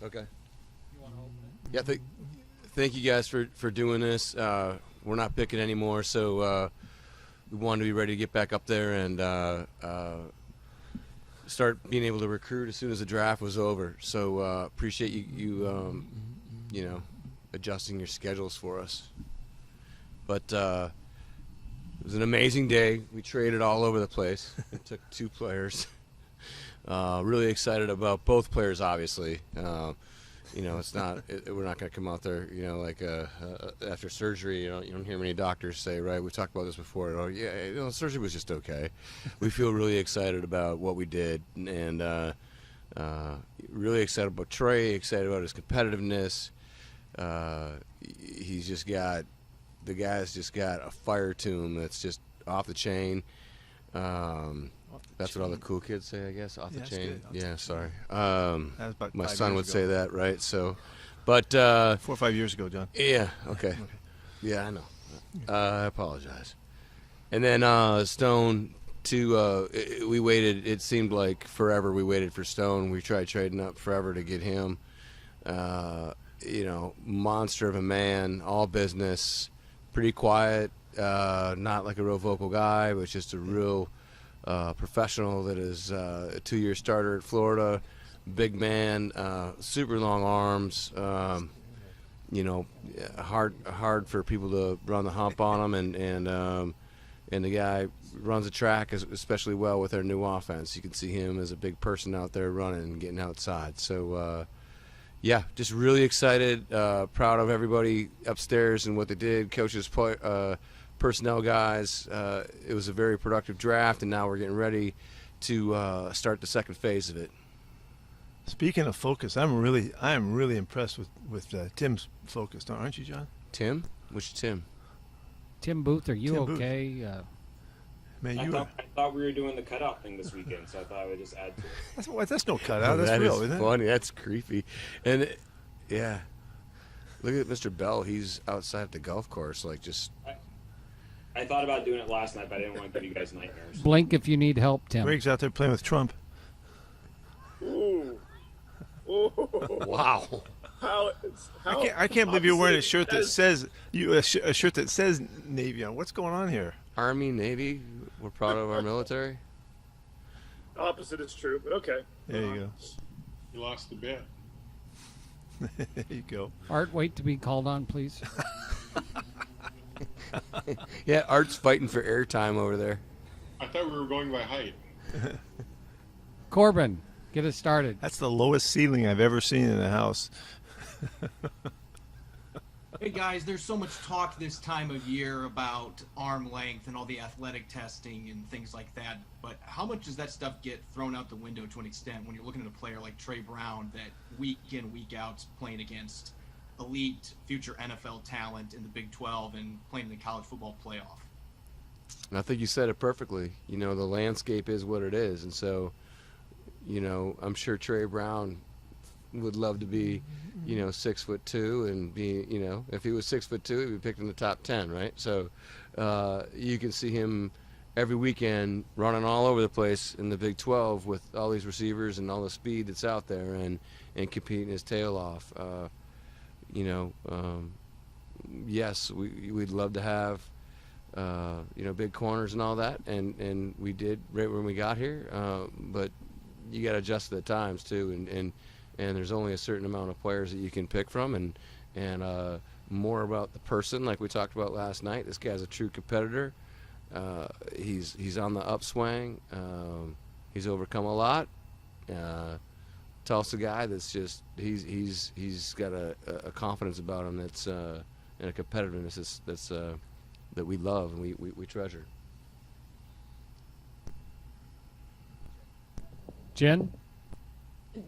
Okay. Yeah, thank you guys for doing this. We're not picking anymore, so we wanted to be ready to get back up there and start being able to recruit as soon as the draft was over. So appreciate you adjusting your schedules for us. But it was an amazing day. We traded all over the place. It took 2 players. Really excited about both players, obviously. It's not. We're not going to come out there, after surgery. You don't hear many doctors say, right? We've talked about this before. Oh, yeah, surgery was just okay. We feel really excited about what we did, and really excited about Trey. Excited about his competitiveness. The guy's just got a fire to him that's just off the chain. That's what all the cool kids say, I guess, off the chain. Yeah, sorry. My son would say that, right? So, but 4 or 5 years ago, John. Yeah. Okay. Yeah, I know. I apologize. And then Stone, too. We waited. It seemed like forever. We waited for Stone. We tried trading up forever to get him. Monster of a man, all business, pretty quiet. Not like a real vocal guy, but just a real professional that is a 2-year starter at Florida, big man, super long arms, hard for people to run the hump on him, and the guy runs the track especially well with our new offense. You can see him as a big person out there running and getting outside. So just really excited, proud of everybody upstairs and what they did, coaches, personnel guys. It was a very productive draft, and now we're getting ready to start the second phase of it. Speaking of focus, I am really impressed with Tim's focus, aren't you, John? Tim? Which Tim? Tim Booth, are you Tim okay? Man, I thought we were doing the cutout thing this weekend, so I thought I would just add to it. That's no cutout. That's real, isn't it? Funny. That's creepy. And yeah, look at Mr. Bell. He's outside at the golf course, I thought about doing it last night, but I didn't want to give you guys nightmares. Blink if you need help, Tim. Greg's out there playing with Trump. Ooh. Wow. I can't believe you're wearing a shirt that says a shirt that says Navy on. What's going on here? Army, Navy. We're proud of our military. Opposite is true, but okay. There you go. You lost the bet. There you go. Art, wait to be called on, please. Yeah, Art's fighting for airtime over there. I thought we were going by height. Corbin, get us started. That's the lowest ceiling I've ever seen in a house. Hey guys, there's so much talk this time of year about arm length and all the athletic testing and things like that, but how much does that stuff get thrown out the window to an extent when you're looking at a player like Trey Brown that week in, week out's playing against elite future NFL talent in the Big 12 and playing in the college football playoff? I think you said it perfectly. The landscape is what it is, and so, I'm sure Trey Brown would love to be, 6'2" and be, if he was 6'2", he'd be picked in the top 10, right? So, you can see him every weekend running all over the place in the Big 12 with all these receivers and all the speed that's out there and competing his tail off. Yes, we'd love to have, big corners and all that, and we did right when we got here. But you got to adjust to the times too, and there's only a certain amount of players that you can pick from, and more about the person, like we talked about last night. This guy's a true competitor. He's on the upswing. He's overcome a lot. Tulsa guy that's just he's got a confidence about him that's and a competitiveness that's that we love and we treasure. Jen?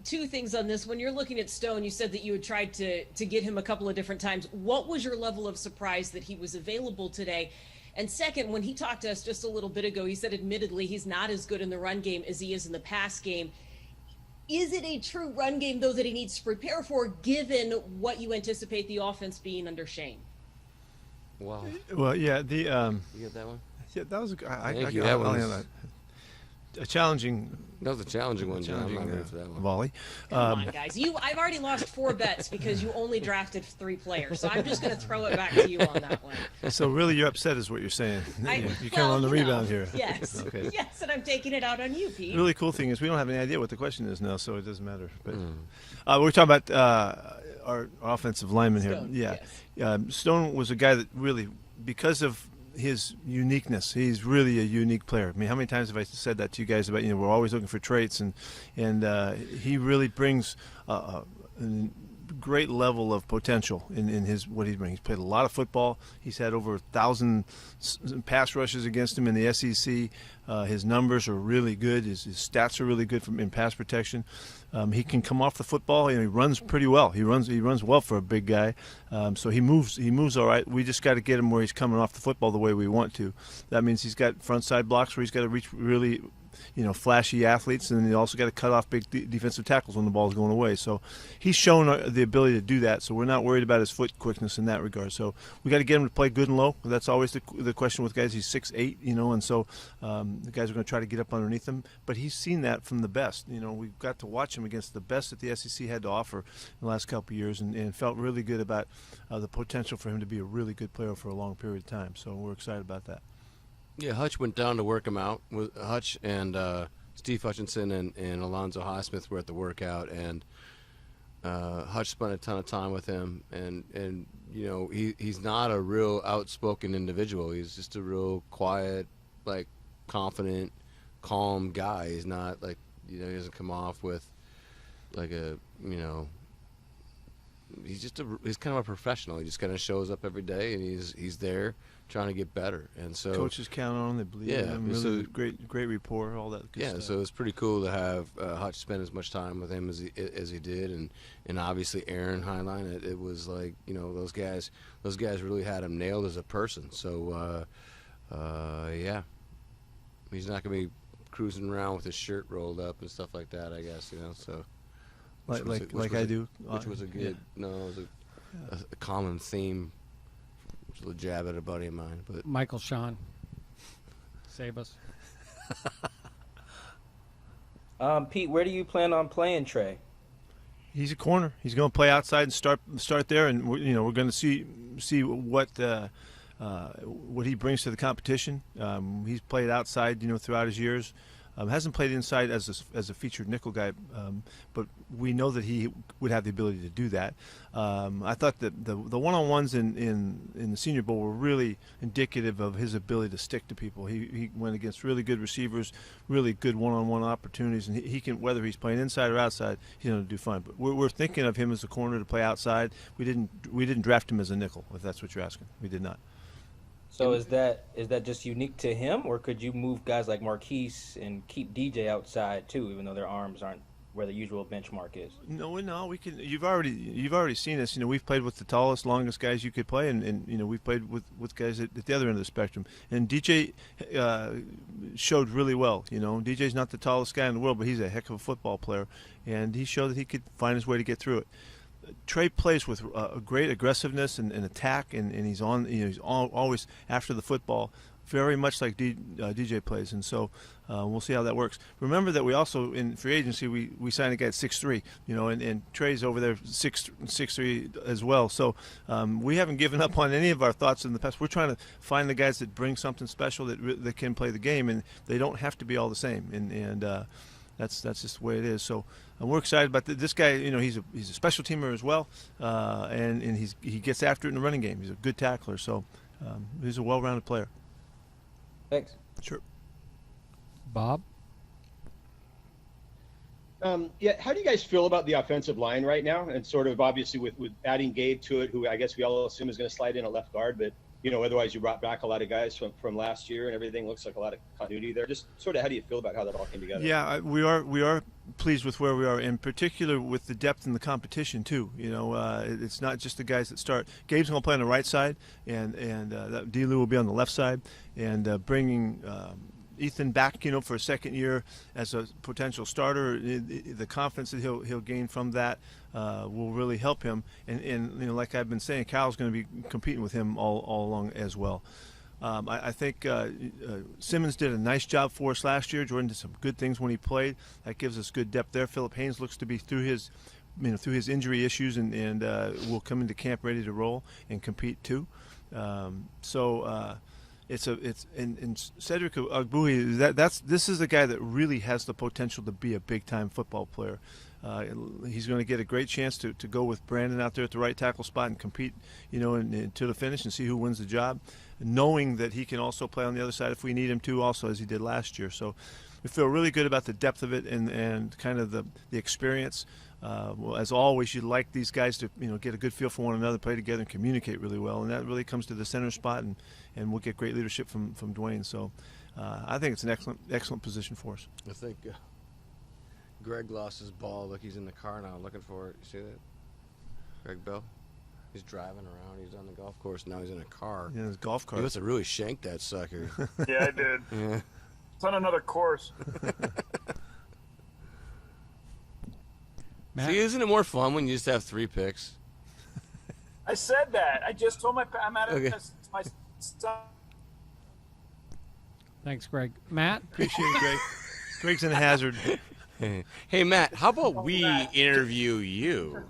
Two things on this. When you're looking at Stone, you said that you had tried to get him a couple of different times. What was your level of surprise that he was available today? And second, when he talked to us just a little bit ago, he said admittedly he's not as good in the run game as he is in the pass game. Is it a true run game, though, that he needs to prepare for, given what you anticipate the offense being under Shane? Wow. Well, yeah, you get that one? Yeah, that was. Thank you. That one was a challenging. That was a challenging one, John. I'm not ready for that one. Volley. Come on, guys. I've already lost 4 bets because you only drafted 3 players. So I'm just going to throw it back to you on that one. So really, you're upset, is what you're saying. You come on the rebound here. Yes. Okay. Yes, and I'm taking it out on you, Pete. The really cool thing is we don't have any idea what the question is now, so it doesn't matter. But we're talking about our offensive lineman here. Stone, Yeah. yes. Stone was a guy that really, because of his uniqueness, he's really a unique player. I mean, how many times have I said that to you guys about, we're always looking for traits, and he really brings a great level of potential in his what he brings. He's played a lot of football. He's had over 1,000 pass rushes against him in the SEC. His numbers are really good. His stats are really good in pass protection. He can come off the football. He runs pretty well. He runs well for a big guy. So he moves all right. We just got to get him where he's coming off the football the way we want to. That means he's got front side blocks where he's got to reach really flashy athletes, and he also got to cut off big defensive tackles when the ball's going away. So he's shown the ability to do that, so we're not worried about his foot quickness in that regard. So we got to get him to play good and low. That's always the question with guys. He's 6'8", and so the guys are going to try to get up underneath him. But he's seen that from the best. We've got to watch him against the best that the SEC had to offer in the last couple of years, and felt really good about the potential for him to be a really good player for a long period of time. So we're excited about that. Yeah, Hutch went down to work him out. Hutch and Steve Hutchinson and Alonzo Highsmith were at the workout, and Hutch spent a ton of time with him. And he's not a real outspoken individual. He's just a real quiet, like confident, calm guy. He's not like he doesn't come off with like a he's kind of a professional. He just kind of shows up every day, and he's there trying to get better. And so coaches count on him. They believe in him. Really so great rapport, all that good stuff. So it's pretty cool to have Hutch spend as much time with him as he did, and obviously Aaron Heinlein. It was like those guys really had him nailed as a person. So yeah, he's not gonna be cruising around with his shirt rolled up and stuff like that, I guess. So like I do, which was a good it was a common theme. A jab at a buddy of mine, but Michael Sean, save us. Pete, where do you plan on playing Trey? He's a corner. He's going to play outside and start there, and we're going to see what he brings to the competition. He's played outside, throughout his years. Hasn't played inside as a featured nickel guy, but we know that he would have the ability to do that. I thought that the one-on-ones in the Senior Bowl were really indicative of his ability to stick to people. He went against really good receivers, really good one-on-one opportunities, and he can, whether he's playing inside or outside, he's going to do fine. But we're thinking of him as a corner to play outside. We didn't draft him as a nickel, if that's what you're asking. We did not. So is that just unique to him, or could you move guys like Marquise and keep DJ outside too, even though their arms aren't where the usual benchmark is? No, we can. You've already seen us. We've played with the tallest, longest guys you could play, and we've played with guys at the other end of the spectrum. And DJ showed really well. DJ's not the tallest guy in the world, but he's a heck of a football player, and he showed that he could find his way to get through it. Trey plays with a great aggressiveness and attack, and he's on. He's always after the football, very much like DJ plays, and so we'll see how that works. Remember that we also in free agency we signed a guy at 6'3", and Trey's over there 6'3" as well. So we haven't given up on any of our thoughts in the past. We're trying to find the guys that bring something special that can play the game, and they don't have to be all the same. And that's just the way it is. So we're excited about this guy. He's a special teamer as well, and he gets after it in the running game. He's a good tackler. So he's a well-rounded player. Thanks. Sure. Bob? Yeah, how do you guys feel about the offensive line right now? And sort of obviously with adding Gabe to it, who I guess we all assume is going to slide in a left guard, but otherwise you brought back a lot of guys from last year and everything. Looks like a lot of continuity there. Just sort of how do you feel about how that all came together? Yeah, we are pleased with where we are, in particular with the depth in the competition too. It's not just the guys that start. Gabe's going to play on the right side, and D-Lou will be on the left side, and bringing Ethan back, for a second year as a potential starter. The confidence that he'll gain from that will really help him. And like I've been saying, Kyle's going to be competing with him all along as well. I think Simmons did a nice job for us last year. Jordan did some good things when he played. That gives us good depth there. Philip Haynes looks to be through his injury issues and will come into camp ready to roll and compete too. It's Cedric Ogbuhi. This is a guy that really has the potential to be a big time football player. He's going to get a great chance to go with Brandon out there at the right tackle spot and compete, to the finish and see who wins the job, knowing that he can also play on the other side if we need him to, also as he did last year. So we feel really good about the depth of it and kind of the experience. Well, as always, you'd like these guys to get a good feel for one another, play together, and communicate really well, and that really comes to the center spot, and we'll get great leadership from Dwayne. So I think it's an excellent position for us. I think Greg lost his ball. Look, he's in the car now looking for it. You see that? Greg Bell? He's driving around. He's on the golf course. Now he's in a car. Yeah, his golf cart. He must have really shanked that sucker. Yeah, I did. Yeah. It's on another course. Matt? See, isn't it more fun when you just have 3 picks? I said that. I just told I'm at Okay. my son. Thanks, Greg. Matt? Appreciate it, Greg. Greg's in a hazard. Hey, Matt, how about we interview you?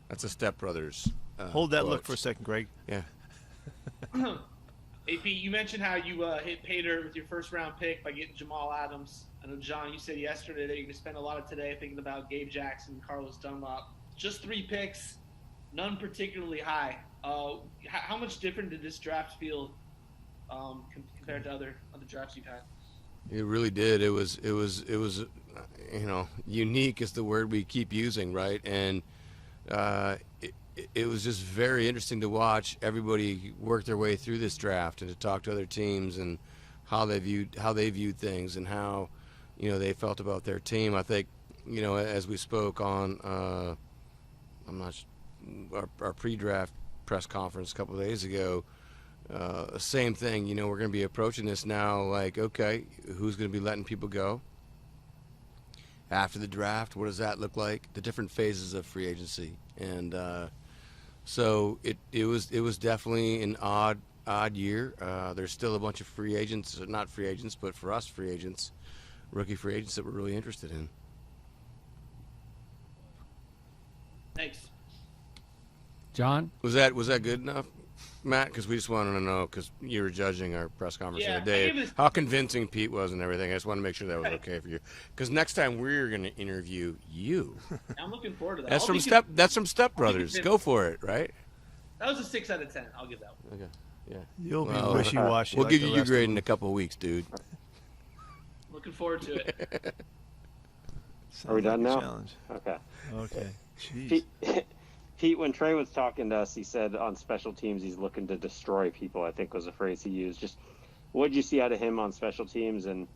That's a Step Brothers. Hold that quote. look for a second, Greg. Yeah. Hey, Pete, you mentioned how you hit pay dirt with your first-round pick by getting Jamal Adams. I know, John, you said yesterday that you're going to spend a lot of today thinking about Gabe Jackson and Carlos Dunlop. Just 3 picks, none particularly high. How much different did this draft feel compared to other drafts you've had? It really did. It was unique is the word we keep using, right? And it was just very interesting to watch everybody work their way through this draft and to talk to other teams and how they viewed things and how they felt about their team. I think as we spoke on our pre-draft press conference a couple of days ago, same thing. We're going to be approaching this now like, okay, who's going to be letting people go after the draft? What does that look like? The different phases of free agency, and so it was definitely an odd year. There's still a bunch of free agents, not free agents, but for us, free agents, rookie free agents that we're really interested in. Thanks. John? Was that good enough, Matt? Because we just wanted to know, because you were judging our press conference the other day, how convincing Pete was and everything. I just want to make sure that was okay for you. Because next time we're going to interview you. I'm looking forward to that. That's from Step Brothers. Go for it, right? That was a 6 out of 10. I'll give that one. Okay. Yeah. You'll be wishy-washy. We'll like give the you your rest of grade them. in a couple of weeks, dude. Looking forward to it. Sounds Are we done like a now? challenge. Okay. Jeez. Pete, when Trey was talking to us, he said on special teams he's looking to destroy people, I think was the phrase he used. Just what did you see out of him on special teams, and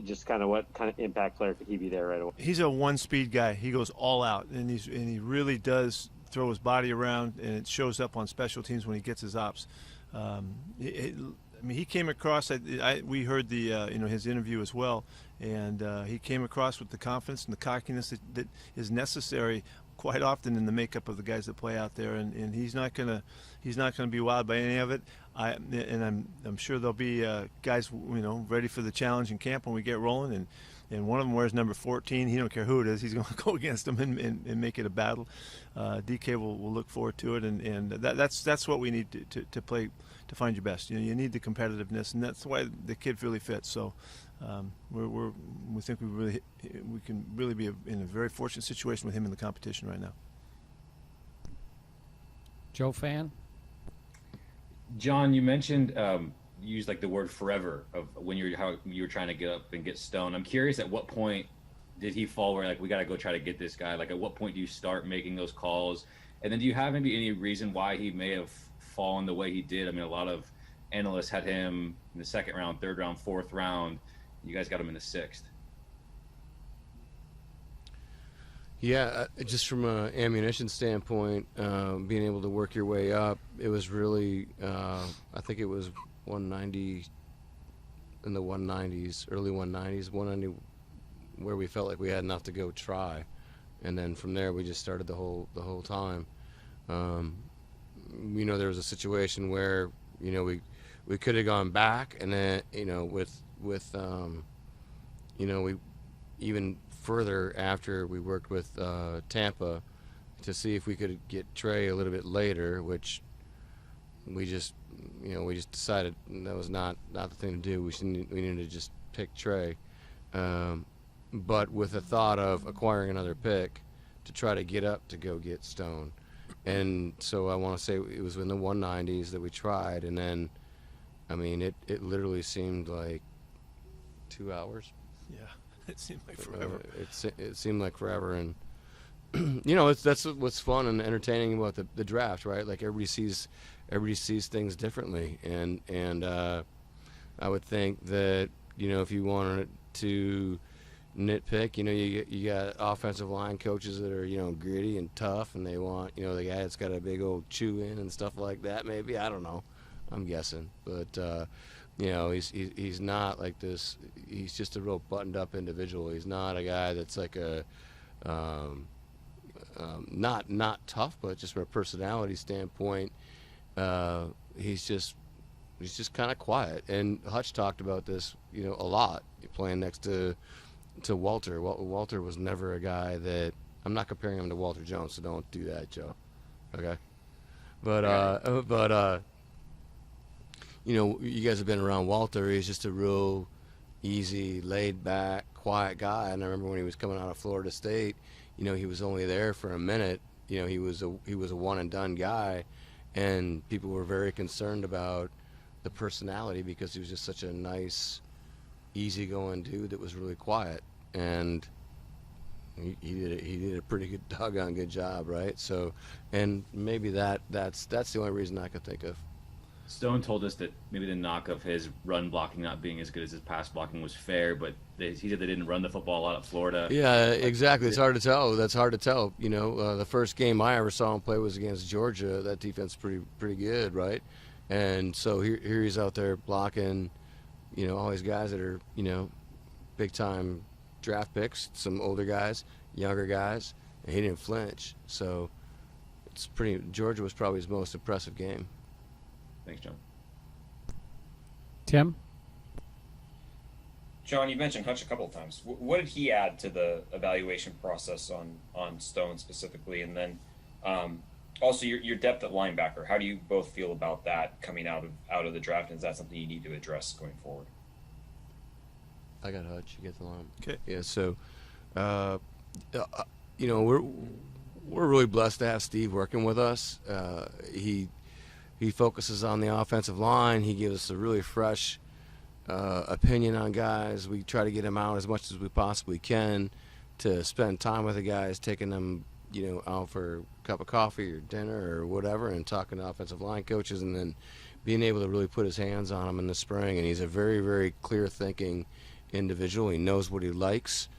just kind of what kind of impact player could he be there right away? He's a one-speed guy. He goes all out, and he really does throw his body around, and it shows up on special teams when he gets his ops. He came across. We heard his interview as well, and he came across with the confidence and the cockiness that is necessary quite often in the makeup of the guys that play out there, and he's not gonna be wowed by any of it. I'm sure there'll be guys ready for the challenge in camp when we get rolling, and one of them wears number 14. He don't care who it is. He's going to go against them and make it a battle. DK will look forward to it, and that's what we need to play to find your best. You need the competitiveness, and that's why the kid really fits. So we think we can really be in a very fortunate situation with him in the competition right now. Joe Fan? John, you mentioned you used like the word forever of how you were trying to get up and get Stone. I'm curious, at what point did he fall where like we got to go try to get this guy? Like at what point do you start making those calls? And then do you have maybe any reason why he may have fallen the way he did? I mean, a lot of analysts had him in the 2nd round, 3rd round, 4th round. You guys got him in the 6th. Yeah, just from an ammunition standpoint, being able to work your way up, it was really, I think it was 190 in the 190s, early 190s, 190 where we felt like we had enough to go try, and then from there we just started the whole time. There was a situation where we we could have gone back, and then with we even further after we worked with Tampa to see if we could get Trey a little bit later, which we just decided that was not the thing to do. We needed to just pick Trey, but with the thought of acquiring another pick to try to get up to go get Stone. And so I want to say it was in the 190s that we tried, and then I mean it literally seemed like 2 hours. Yeah, it seemed like forever. It seemed like forever, and that's what's fun and entertaining about the draft, right? Like everybody sees things differently, and I would think that if you wanted to nitpick, you got offensive line coaches that are gritty and tough, and they want the guy that's got a big old chew in and stuff like that. Maybe, I don't know, I'm guessing, but he's not like this. He's just a real buttoned up individual. He's not a guy that's like a not tough, but just from a personality standpoint, he's just kind of quiet. And Hutch talked about this a lot, playing next to Walter. Walter was never a guy that, I'm not comparing him to Walter Jones, so don't do that, Joe. Okay, but you guys have been around Walter. He's just a real easy, laid back, quiet guy. And I remember when he was coming out of Florida State, he was only there for a minute. He was a one and done guy, and people were very concerned about the personality because he was just such a nice, easygoing dude that was really quiet, and he did a pretty good doggone good job, right? So, and maybe that's the only reason I could think of. Stone told us that maybe the knock of his run blocking not being as good as his pass blocking was fair, but he said they didn't run the football a lot at Florida. Yeah, exactly. It's hard to tell. That's hard to tell. The first game I ever saw him play was against Georgia. That defense is pretty good, right? And so here he's out there blocking, all these guys that are, big time draft picks, some older guys, younger guys, and he didn't flinch. So Georgia was probably his most impressive game. Thanks, John. Tim? John, you mentioned Hutch a couple of times. What did he add to the evaluation process on Stone specifically? And then also your depth at linebacker. How do you both feel about that coming out of the draft? And is that something you need to address going forward? I got Hutch. You get the line. Okay. Yeah. So, we're really blessed to have Steve working with us. He focuses on the offensive line. He gives us a really fresh opinion on guys. We try to get him out as much as we possibly can to spend time with the guys, taking them, out for a cup of coffee or dinner or whatever, and talking to offensive line coaches, and then being able to really put his hands on them in the spring. And he's a very, very clear-thinking individual. He knows what he likes.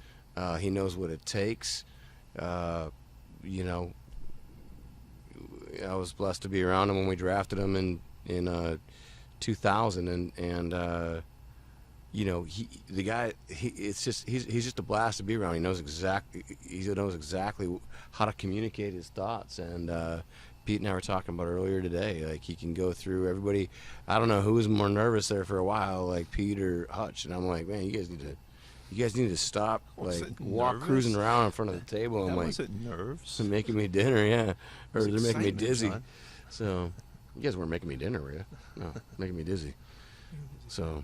He knows what it takes. I was blessed to be around him when we drafted him in 2000, and he's just a blast to be around. He knows exactly how to communicate his thoughts, and Pete and I were talking about earlier today. Like, he can go through everybody. I don't know who was more nervous there for a while, like Pete or Hutch, and I'm like, man, you guys need to stop, walk cruising around in front of the table. I'm like, was it nerves? They're making me dinner, yeah, or they're making me dizzy. John. So, you guys weren't making me dinner, were you? No, making me dizzy. So,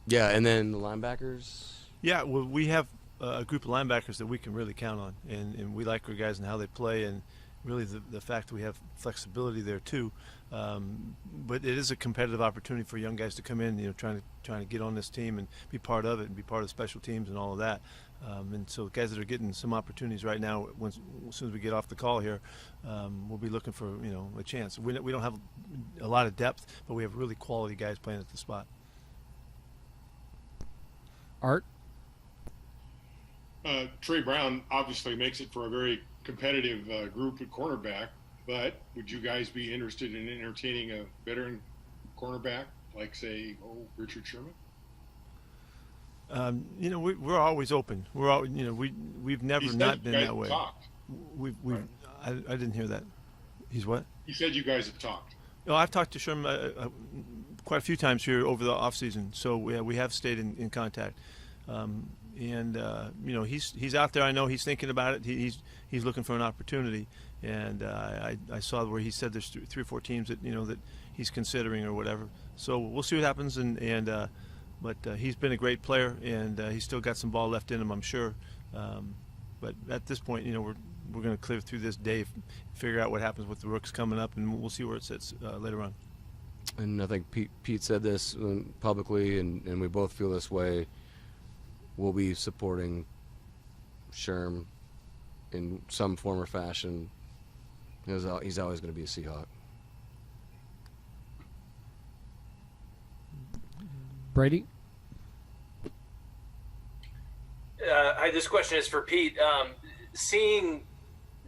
yeah, and then the linebackers. Yeah, well, we have a group of linebackers that we can really count on, and we like our guys and how they play, and really the fact that we have flexibility there too. But it is a competitive opportunity for young guys to come in, trying to get on this team and be part of it and be part of special teams and all of that. And so guys that are getting some opportunities right now, as soon as we get off the call here, we'll be looking for a chance. We don't have a lot of depth, but we have really quality guys playing at the spot. Art? Trey Brown obviously makes it for a very competitive group at cornerback, but would you guys be interested in entertaining a veteran cornerback like, say, Richard Sherman? We're always open. We're all, we've never not been that way. Talked. I didn't hear that. He's what? He said you guys have talked. I've talked to Sherm quite a few times here over the off season, so we have stayed in contact. He's out there. I know he's thinking about it. He's looking for an opportunity, and I saw where he said there's 3 or 4 teams that that he's considering or whatever. So we'll see what happens. But he's been a great player, and he's still got some ball left in him, I'm sure. But at this point, we're going to clear through this day, figure out what happens with the rooks coming up, and we'll see where it sits later on. And I think Pete said this publicly, and we both feel this way. We'll be supporting Sherm in some form or fashion. He's always going to be a Seahawk. Brady? Hi, this question is for Pete. Seeing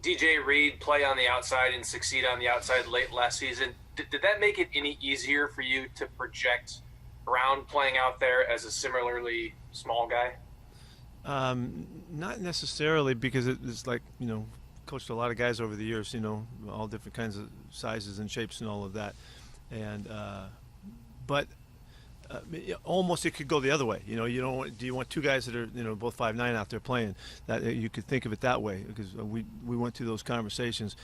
DJ Reed play on the outside and succeed on the outside late last season, did that make it any easier for you to project around playing out there as a similarly small guy? Not necessarily, because it's like, coached a lot of guys over the years, all different kinds of sizes and shapes and all of that. And but almost it could go the other way. Do you want 2 guys that are both 5'9" out there playing? That you could think of it that way, because we went through those conversations.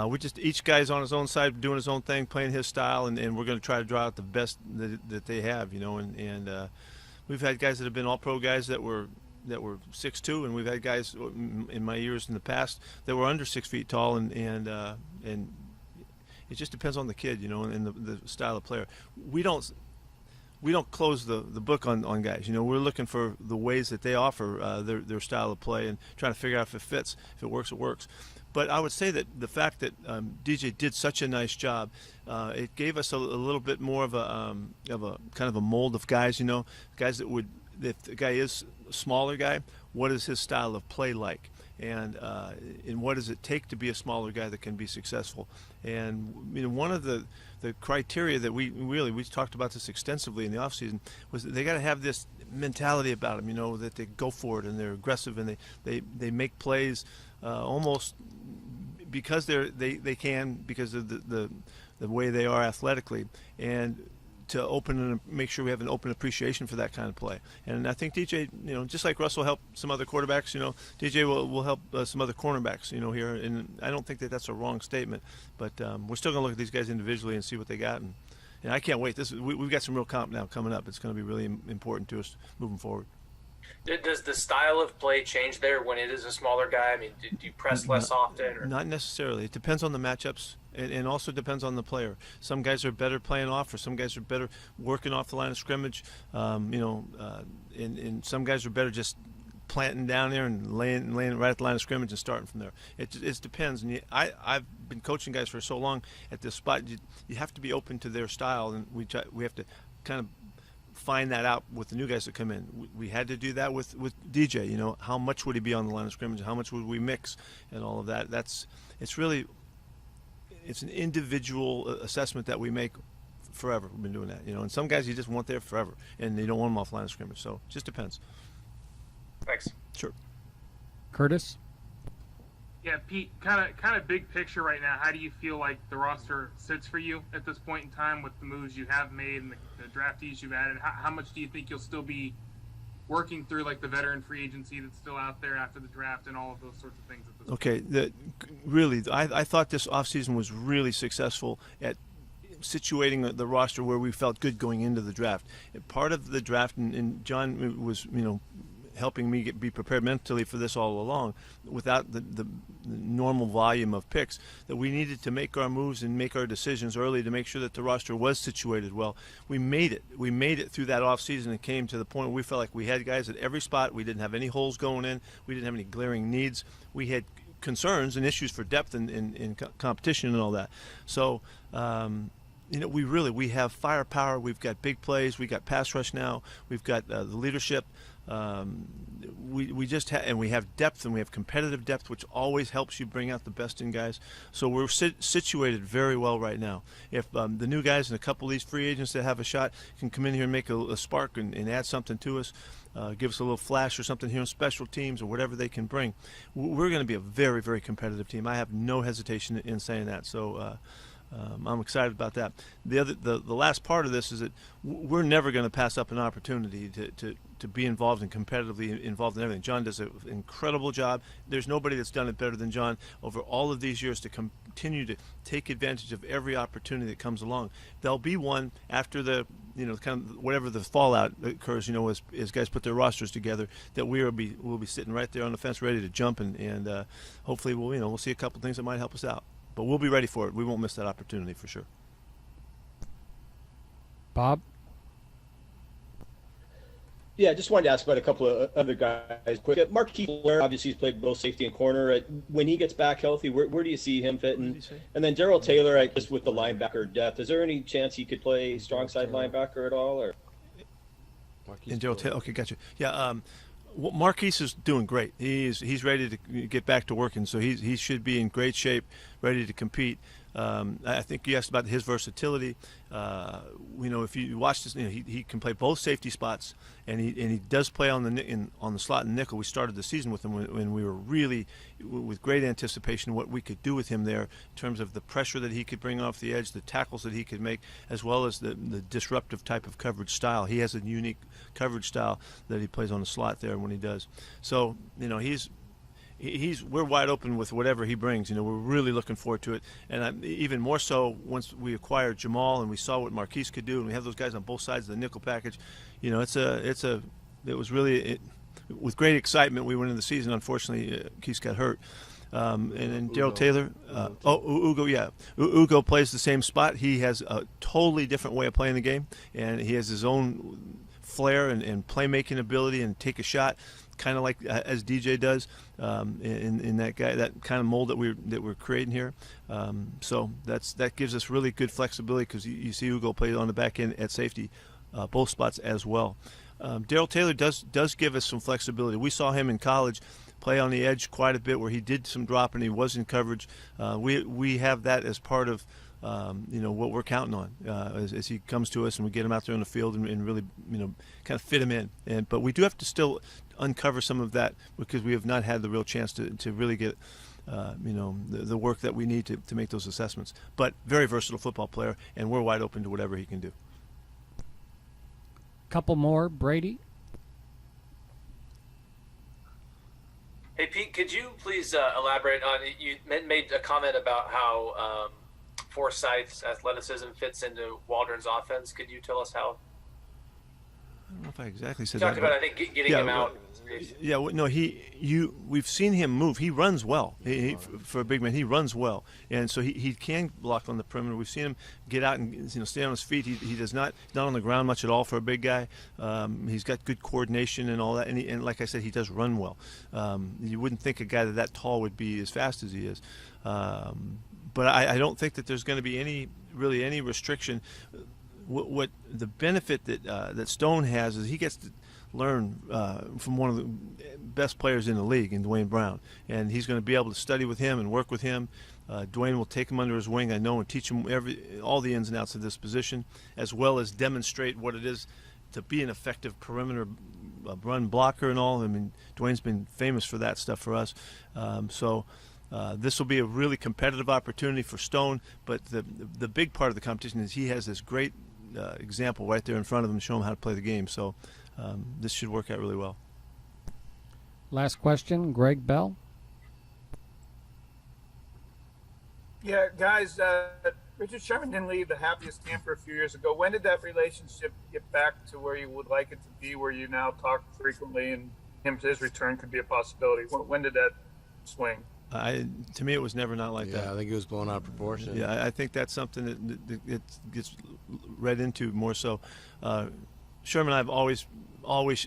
We just, each guy's on his own side doing his own thing, playing his style, and we're going to try to draw out the best that they have. And we've had guys that have been all pro guys that were 6'2", and we've had guys in my years in the past that were under 6 feet tall, and it just depends on the kid, and the style of player. We don't close the book on guys. We're looking for the ways that they offer their style of play and trying to figure out if it fits. If it works, it works. But I would say that the fact that DJ did such a nice job, it gave us a little bit more of a kind of a mold of guys. Guys that would, if the guy is a smaller guy, what is his style of play like? And what does it take to be a smaller guy that can be successful? And one of the criteria that we talked about this extensively in the offseason was that they got to have this mentality about them, that they go for it and they're aggressive and they make plays almost because they can, because of the way they are athletically, and to open and make sure we have an open appreciation for that kind of play. And I think DJ, just like Russell helped some other quarterbacks, DJ will help some other cornerbacks, here. And I don't think that that's a wrong statement, but we're still going to look at these guys individually and see what they got. And I can't wait. We've got some real comp now coming up. It's going to be really important to us moving forward. Does the style of play change there when it is a smaller guy? I mean, do you press less often? Or? Not necessarily. It depends on the matchups, and also depends on the player. Some guys are better playing off, or some guys are better working off the line of scrimmage. And some guys are better just planting down there and laying right at the line of scrimmage and starting from there. It depends. And I've been coaching guys for so long at this spot. You have to be open to their style, and we have to kind of find that out with the new guys that come in. We had to do that with DJ. How much would he be on the line of scrimmage? How much would we mix and all of that? It's an individual assessment that we make forever. We've been doing that. And some guys you just want there forever, and you don't want them off the line of scrimmage. So it just depends. Thanks. Sure. Curtis? Yeah, Pete, kind of big picture right now, how do you feel like the roster sits for you at this point in time with the moves you have made and the draftees you've added? How much do you think you'll still be working through, like, the veteran free agency that's still out there after the draft and all of those sorts of things at this point? Really, I thought this offseason was really successful at situating the roster where we felt good going into the draft. And part of the draft, and John was, helping me be prepared mentally for this all along, without the normal volume of picks, that we needed to make our moves and make our decisions early to make sure that the roster was situated well. We made it through that offseason and came to the point where we felt like we had guys at every spot. We didn't have any holes going in. We didn't have any glaring needs. We had concerns and issues for depth and competition and all that. So we have firepower. We've got big plays. We got pass rush now. We've got the leadership. We just and we have depth, and we have competitive depth, which always helps you bring out the best in guys. So we're situated very well right now. If the new guys and a couple of these free agents that have a shot can come in here and make a spark and add something to us, give us a little flash or something here on special teams or whatever they can bring, we're going to be a very, very competitive team. I have no hesitation in saying that. So I'm excited about that. The last part of this is that we're never going to pass up an opportunity to be involved and competitively involved in everything. John does an incredible job. There's nobody that's done it better than John over all of these years to continue to take advantage of every opportunity that comes along. There'll be one after the, kind of whatever the fallout occurs, as guys put their rosters together, that we'll be sitting right there on the fence ready to jump, and hopefully we'll see a couple things that might help us out. But we'll be ready for it. We won't miss that opportunity for sure. Bob? Yeah, just wanted to ask about a couple of other guys. Quick, Marquise Blair, obviously he's played both safety and corner. When he gets back healthy, where do you see him fitting? And then Darrell Taylor, just with the linebacker depth, is there any chance he could play strong side linebacker at all? Or And Darrell Taylor, okay, gotcha. Yeah, Marquise is doing great. He's ready to get back to working, so he should be in great shape, ready to compete. I think you asked about his versatility. If you watch this, he can play both safety spots, and he does play on the slot and nickel. We started the season with him when we were really with great anticipation what we could do with him there in terms of the pressure that he could bring off the edge, the tackles that he could make, as well as the disruptive type of coverage style. He has a unique coverage style that he plays on the slot there when he does. So we're wide open with whatever he brings. We're really looking forward to it, and even more so once we acquired Jamal and we saw what Marquise could do, and we have those guys on both sides of the nickel package. It was really with great excitement we went into the season. Unfortunately, Keith got hurt, and then Darrell Taylor. Ugo, yeah, Ugo plays the same spot. He has a totally different way of playing the game, and he has his own flair and playmaking ability and take a shot, kind of like as DJ does in that kind of mold that we're creating here. So that gives us really good flexibility because you see Ugo play on the back end at safety, both spots as well. Darrell Taylor does give us some flexibility. We saw him in college play on the edge quite a bit where he did some dropping, he was in coverage. We have that as part of what we're counting on as he comes to us and we get him out there on the field and really kind of fit him in. But we do have to still uncover some of that because we have not had the real chance to really get the work that we need to make those assessments. But very versatile football player, and we're wide open to whatever he can do. Couple more, Brady. Hey Pete, could you please elaborate on? You made a comment about how Forsyth's athleticism fits into Waldron's offense. Could you tell us how? I don't know if I exactly said you talked that. about, I think, getting him out. Yeah, no, we've seen him move. He runs well. For a big man, he runs well, and so he can block on the perimeter. We've seen him get out and stay on his feet. He does not on the ground much at all for a big guy. He's got good coordination and all that, and like I said, he does run well. You wouldn't think a guy that tall would be as fast as he is. But I don't think that there's going to be any restriction. What the benefit that Stone has is he gets to learn from one of the best players in the league, in Dwayne Brown, and he's going to be able to study with him and work with him. Dwayne will take him under his wing, I know, and teach him all the ins and outs of this position, as well as demonstrate what it is to be an effective perimeter run blocker and all. I mean, Dwayne's been famous for that stuff for us. This will be a really competitive opportunity for Stone, but the big part of the competition is he has this great example right there in front of him to show him how to play the game. So this should work out really well. Last question, Greg Bell. Yeah, guys, Richard Sherman didn't leave the happiest camper a few years ago. When did that relationship get back to where you would like it to be, where you now talk frequently and his return could be a possibility? When did that swing? To me, it was never not like that. Yeah, I think it was blown out of proportion. Yeah, I think that's something that gets read into more so. Sherman and I have always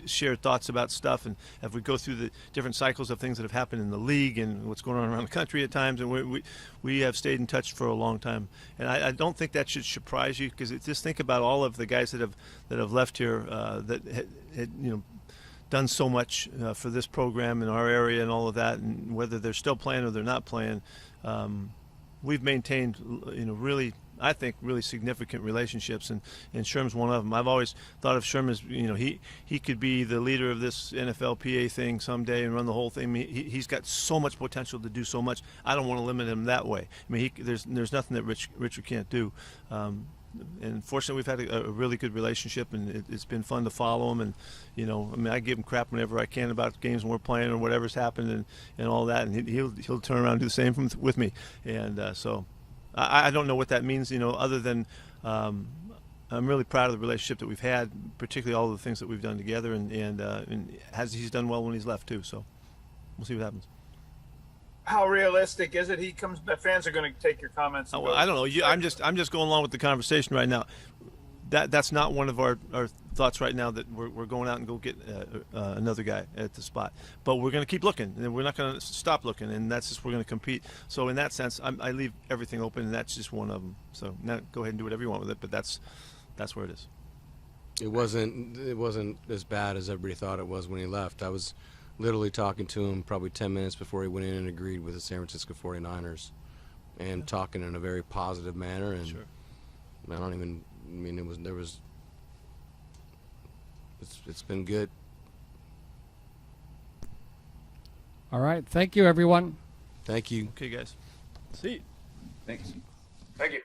shared thoughts about stuff, and as we go through the different cycles of things that have happened in the league and what's going on around the country at times, and we have stayed in touch for a long time. And I don't think that should surprise you, because just think about all of the guys that have left here that had done so much for this program in our area and all of that, and whether they're still playing or they're not playing, we've maintained really I think, really significant relationships, and Sherm's one of them. I've always thought of Sherm as, he could be the leader of this NFLPA thing someday and run the whole thing. I mean, he's got so much potential to do so much. I don't want to limit him that way. I mean, there's nothing that Richard can't do. And fortunately, we've had a really good relationship, and it's been fun to follow him. And I give him crap whenever I can about games when we're playing or whatever's happened and all that, and he'll turn around and do the same with me. And so I don't know what that means, other than I'm really proud of the relationship that we've had, particularly all the things that we've done together, and he's done well when he's left too. So we'll see what happens. How realistic is it? Fans are going to take your comments. Well, I don't know. I'm just going along with the conversation right now. That's not one of our thoughts right now, that we're going out and go get another guy at the spot. But we're going to keep looking, and we're not going to stop looking, and that's just, we're going to compete. So in that sense, I leave everything open, and that's just one of them. So now go ahead and do whatever you want with it, but that's where it is. It wasn't as bad as everybody thought it was when he left. I was literally talking to him probably 10 minutes before he went in and agreed with the San Francisco 49ers, and talking in a very positive manner. And sure. It's been good. All right. Thank you, everyone. Thank you. Okay, guys. See you. Thanks. Thank you.